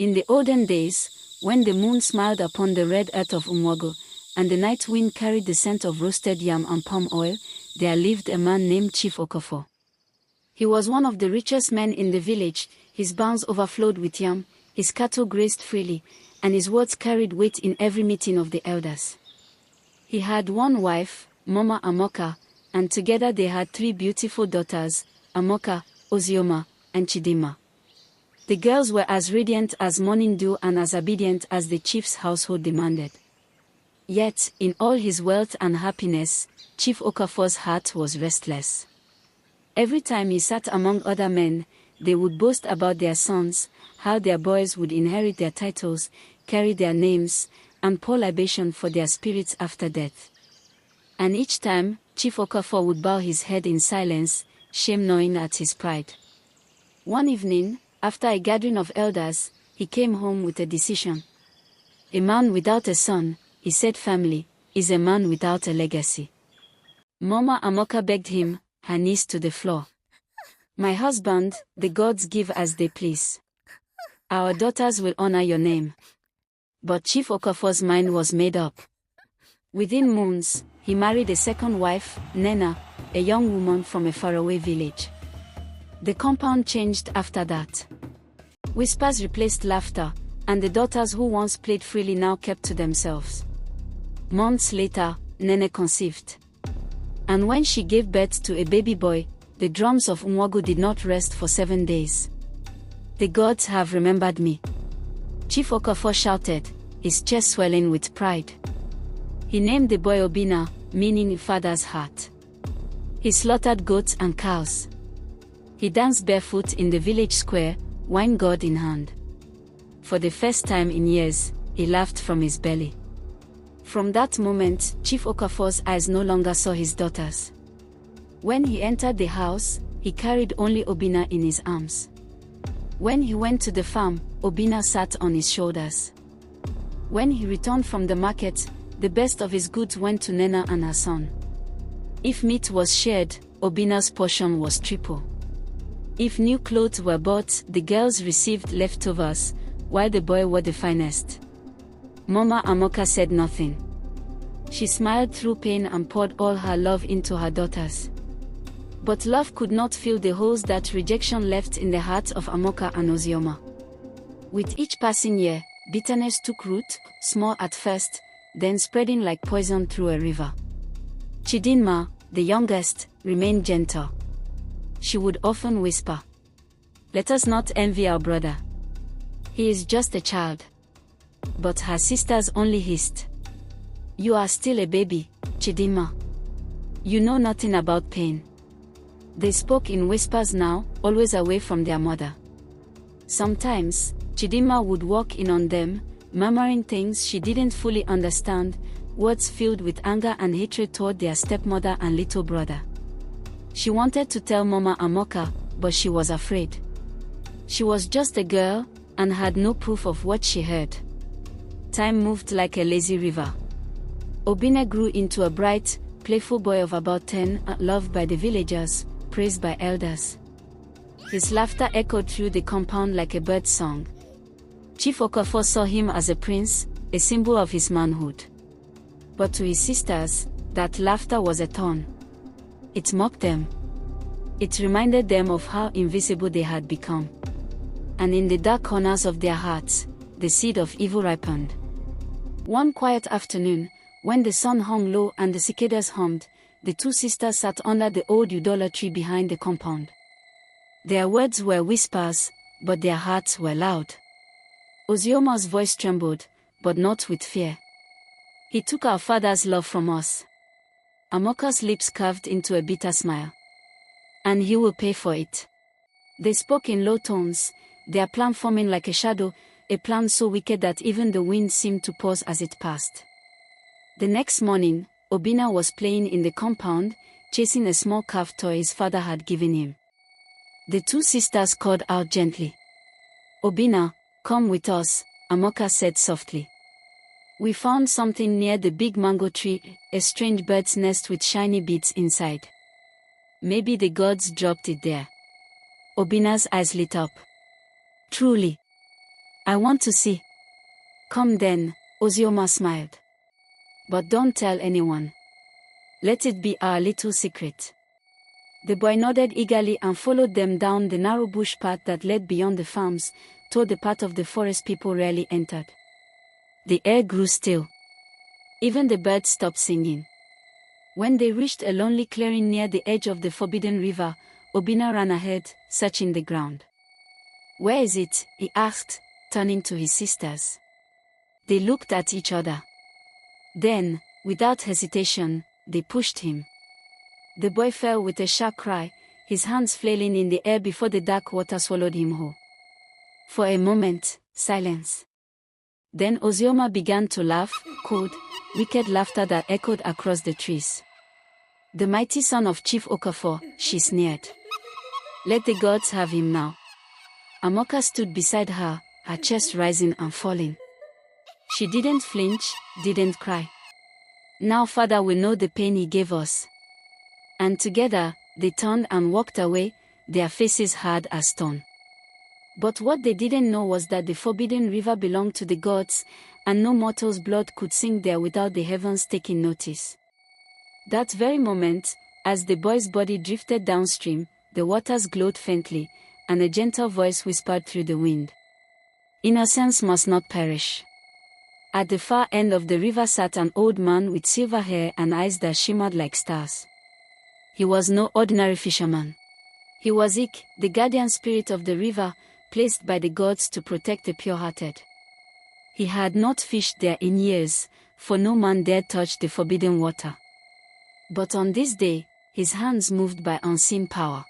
In the olden days, when the moon smiled upon the red earth of Umwago, and the night wind carried the scent of roasted yam and palm oil, there lived a man named Chief Okafor. He was one of the richest men in the village. His barns overflowed with yam, his cattle grazed freely, and his words carried weight in every meeting of the elders. He had one wife, Mama Amoka, and together they had 3 beautiful daughters, Amoka, Ozioma, and Chidima. The girls were as radiant as morning dew and as obedient as the chief's household demanded. Yet, in all his wealth and happiness, Chief Okafor's heart was restless. Every time he sat among other men, they would boast about their sons, how their boys would inherit their titles, carry their names, and pour libation for their spirits after death. And each time, Chief Okafor would bow his head in silence, shame gnawing at his pride. One evening, after a gathering of elders, he came home with a decision. A man without a son, he said firmly, is a man without a legacy. Mama Amoka begged him, her knees to the floor. My husband, the gods give as they please. Our daughters will honor your name. But Chief Okafor's mind was made up. Within moons, he married a second wife, Nena, a young woman from a faraway village. The compound changed after that. Whispers replaced laughter, and the daughters who once played freely now kept to themselves. Months later, Nene conceived. And when she gave birth to a baby boy, the drums of Umwago did not rest for 7 days. The gods have remembered me. Chief Okafor shouted, his chest swelling with pride. He named the boy Obina, meaning father's heart. He slaughtered goats and cows. He danced barefoot in the village square, wine gourd in hand. For the first time in years, he laughed from his belly. From that moment, Chief Okafor's eyes no longer saw his daughters. When he entered the house, he carried only Obina in his arms. When he went to the farm, Obina sat on his shoulders. When he returned from the market, the best of his goods went to Nena and her son. If meat was shared, Obina's portion was triple. If new clothes were bought, the girls received leftovers, while the boy wore the finest. Mama Amoka said nothing. She smiled through pain and poured all her love into her daughters. But love could not fill the holes that rejection left in the hearts of Amoka and Ozioma. With each passing year, bitterness took root, small at first, then spreading like poison through a river. Chidinma, the youngest, remained gentle. She would often whisper, "Let us not envy our brother. He is just a child." But her sisters only hissed, "You are still a baby, Chidinma. You know nothing about pain." They spoke in whispers now, always away from their mother. Sometimes, Chidinma would walk in on them, murmuring things she didn't fully understand, words filled with anger and hatred toward their stepmother and little brother. She wanted to tell Mama Amoka, but she was afraid. She was just a girl, and had no proof of what she heard. Time moved like a lazy river. Obina grew into a bright, playful boy of about 10, loved by the villagers, praised by elders. His laughter echoed through the compound like a bird's song. Chief Okafor saw him as a prince, a symbol of his manhood. But to his sisters, that laughter was a thorn. It mocked them. It reminded them of how invisible they had become. And in the dark corners of their hearts, the seed of evil ripened. One quiet afternoon, when the sun hung low and the cicadas hummed, the 2 sisters sat under the old Udola tree behind the compound. Their words were whispers, but their hearts were loud. Ozioma's voice trembled, but not with fear. "He took our father's love from us." Amoka's lips curved into a bitter smile. "And he will pay for it." They spoke in low tones, their plan forming like a shadow, a plan so wicked that even the wind seemed to pause as it passed. The next morning, Obina was playing in the compound, chasing a small calf toy his father had given him. The 2 sisters called out gently. "Obina, come with us," Amoka said softly. "We found something near the big mango tree, a strange bird's nest with shiny beads inside. Maybe the gods dropped it there." Obina's eyes lit up. "Truly? I want to see. Come then, Ozioma smiled. But don't tell anyone. Let it be our little secret. The boy nodded eagerly and followed them down the narrow bush path that led beyond the farms, toward the part of the forest people rarely entered. The air grew still. Even the birds stopped singing. When they reached a lonely clearing near the edge of the forbidden river, Obina ran ahead, searching the ground. "Where is it?" he asked, turning to his sisters. They looked at each other. Then, without hesitation, they pushed him. The boy fell with a sharp cry, his hands flailing in the air before the dark water swallowed him whole. For a moment, silence. Then Ozioma began to laugh, cold, wicked laughter that echoed across the trees. "The mighty son of Chief Okafor," she sneered. "Let the gods have him now." Amoka stood beside her, her chest rising and falling. She didn't flinch, didn't cry. "Now Father will know the pain he gave us." And together, they turned and walked away, their faces hard as stone. But what they didn't know was that the forbidden river belonged to the gods, and no mortal's blood could sink there without the heavens taking notice. That very moment, as the boy's body drifted downstream, the waters glowed faintly, and a gentle voice whispered through the wind. "Innocence must not perish." At the far end of the river sat an old man with silver hair and eyes that shimmered like stars. He was no ordinary fisherman. He was Ik, the guardian spirit of the river, placed by the gods to protect the pure-hearted. He had not fished there in years, for no man dared touch the forbidden water. But on this day, his hands moved by unseen power.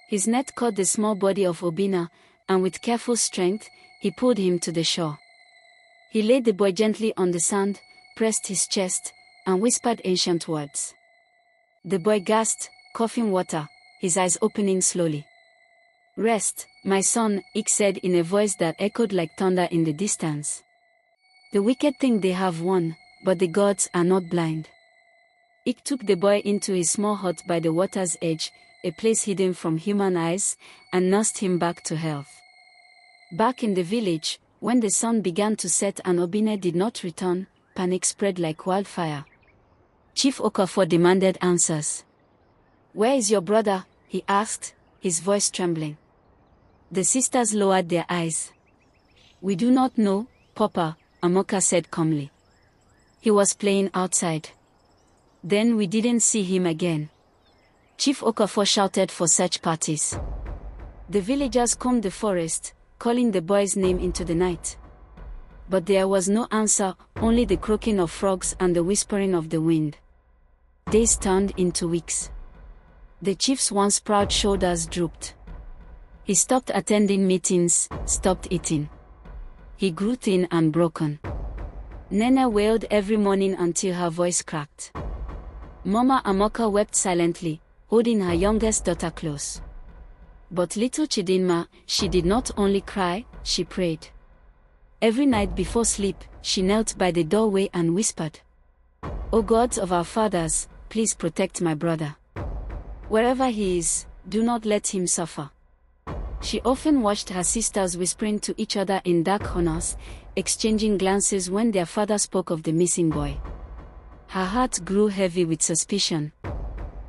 His net caught the small body of Obina, and with careful strength, he pulled him to the shore. He laid the boy gently on the sand, pressed his chest, and whispered ancient words. The boy gasped, coughing water, his eyes opening slowly. "Rest, my son," Ik said in a voice that echoed like thunder in the distance. "The wicked think they have won, but the gods are not blind." Ik took the boy into his small hut by the water's edge, a place hidden from human eyes, and nursed him back to health. Back in the village, when the sun began to set and Obina did not return, panic spread like wildfire. Chief Okafor demanded answers. "Where is your brother?" he asked, his voice trembling. The sisters lowered their eyes. "We do not know, Papa," Amoka said calmly. "He was playing outside. Then we didn't see him again." Chief Okafor shouted for search parties. The villagers combed the forest, calling the boy's name into the night. But there was no answer, only the croaking of frogs and the whispering of the wind. Days turned into weeks. The chief's once proud shoulders drooped. He stopped attending meetings, stopped eating. He grew thin and broken. Nene wailed every morning until her voice cracked. Mama Amoka wept silently, holding her youngest daughter close. But little Chidinma, she did not only cry, she prayed. Every night before sleep, she knelt by the doorway and whispered, "O gods of our fathers, please protect my brother. Wherever he is, do not let him suffer." She often watched her sisters whispering to each other in dark corners, exchanging glances when their father spoke of the missing boy. Her heart grew heavy with suspicion.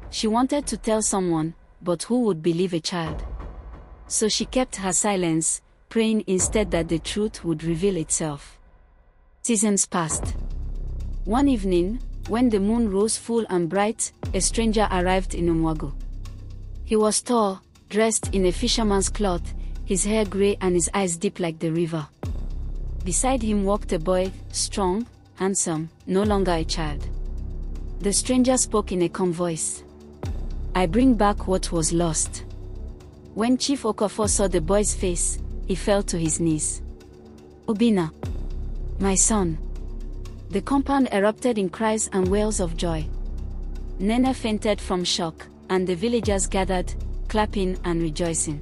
She wanted to tell someone, but who would believe a child? So she kept her silence, praying instead that the truth would reveal itself. Seasons passed. One evening, when the moon rose full and bright, a stranger arrived in Umwago. He was tall, dressed in a fisherman's cloth, his hair gray and his eyes deep like the river. Beside him walked a boy, strong, handsome, no longer a child. The stranger spoke in a calm voice. "I bring back what was lost." When Chief Okafor saw the boy's face, he fell to his knees. "Obina, my son." The compound erupted in cries and wails of joy. Nene fainted from shock, and the villagers gathered, clapping and rejoicing.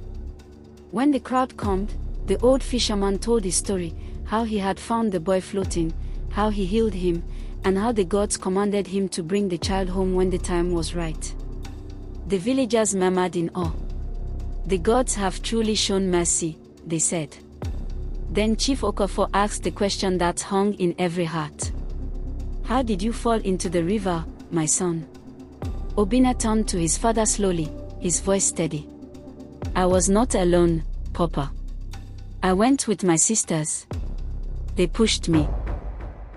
When the crowd calmed, the old fisherman told his story, how he had found the boy floating, how he healed him, and how the gods commanded him to bring the child home when the time was right. The villagers murmured in awe. "The gods have truly shown mercy," they said. Then Chief Okofor asked the question that hung in every heart. How did you fall into the river, my son? Obinna turned to his father slowly, his voice steady. I was not alone, Papa. I went with my sisters. They pushed me.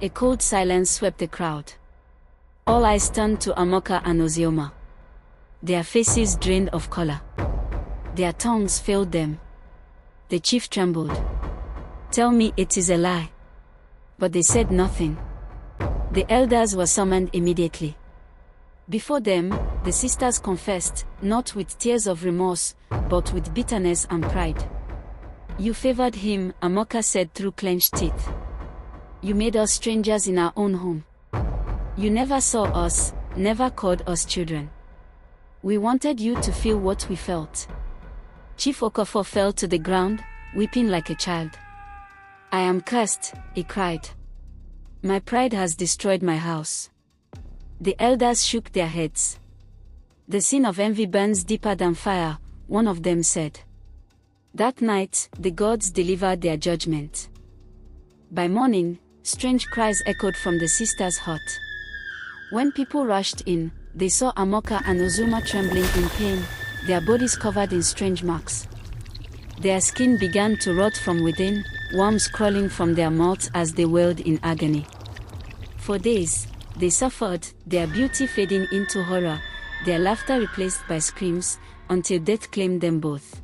A cold silence swept the crowd. All eyes turned to Amoka and Ozioma. Their faces drained of color. Their tongues failed them. The chief trembled. Tell me it is a lie. But they said nothing. The elders were summoned immediately. Before them, the sisters confessed, not with tears of remorse, but with bitterness and pride. You favored him, Amoka said through clenched teeth. You made us strangers in our own home. You never saw us, never called us children. We wanted you to feel what we felt. Chief Okofor fell to the ground, weeping like a child. I am cursed, he cried. My pride has destroyed my house. The elders shook their heads. The sin of envy burns deeper than fire, one of them said. That night, the gods delivered their judgment. By morning, strange cries echoed from the sisters' hut. When people rushed in, they saw Amoka and Ozuma trembling in pain, their bodies covered in strange marks. Their skin began to rot from within, worms crawling from their mouths as they wailed in agony. For days, they suffered, their beauty fading into horror, their laughter replaced by screams, until death claimed them both.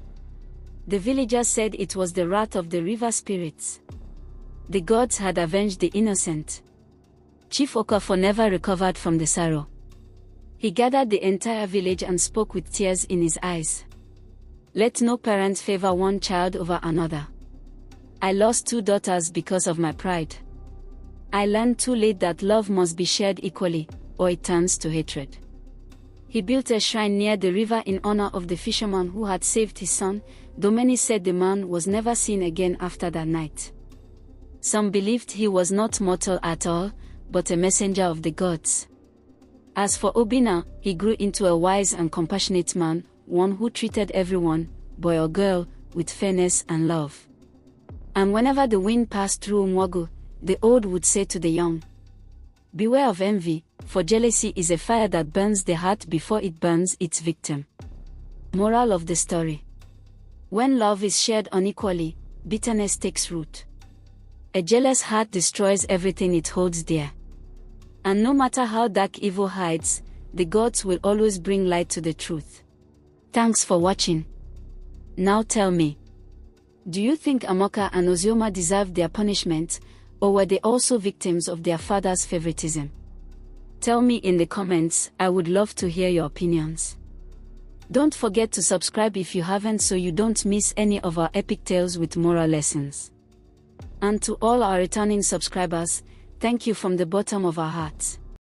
The villagers said it was the wrath of the river spirits. The gods had avenged the innocent. Chief Okofor never recovered from the sorrow. He gathered the entire village and spoke with tears in his eyes. Let no parent favor one child over another. I lost 2 daughters because of my pride. I learned too late that love must be shared equally, or it turns to hatred. He built a shrine near the river in honor of the fisherman who had saved his son, though many said the man was never seen again after that night. Some believed he was not mortal at all, but a messenger of the gods. As for Obinna, he grew into a wise and compassionate man, one who treated everyone, boy or girl, with fairness and love. And whenever the wind passed through Umwogo, the old would say to the young, beware of envy, for jealousy is a fire that burns the heart before it burns its victim. Moral of the story. When love is shared unequally, bitterness takes root. A jealous heart destroys everything it holds dear. And no matter how dark evil hides, the gods will always bring light to the truth. Thanks for watching. Now tell me, do you think Amoka and Ozioma deserved their punishment, or were they also victims of their father's favoritism? Tell me in the comments, I would love to hear your opinions. Don't forget to subscribe if you haven't so you don't miss any of our epic tales with moral lessons. And to all our returning subscribers, thank you from the bottom of our hearts.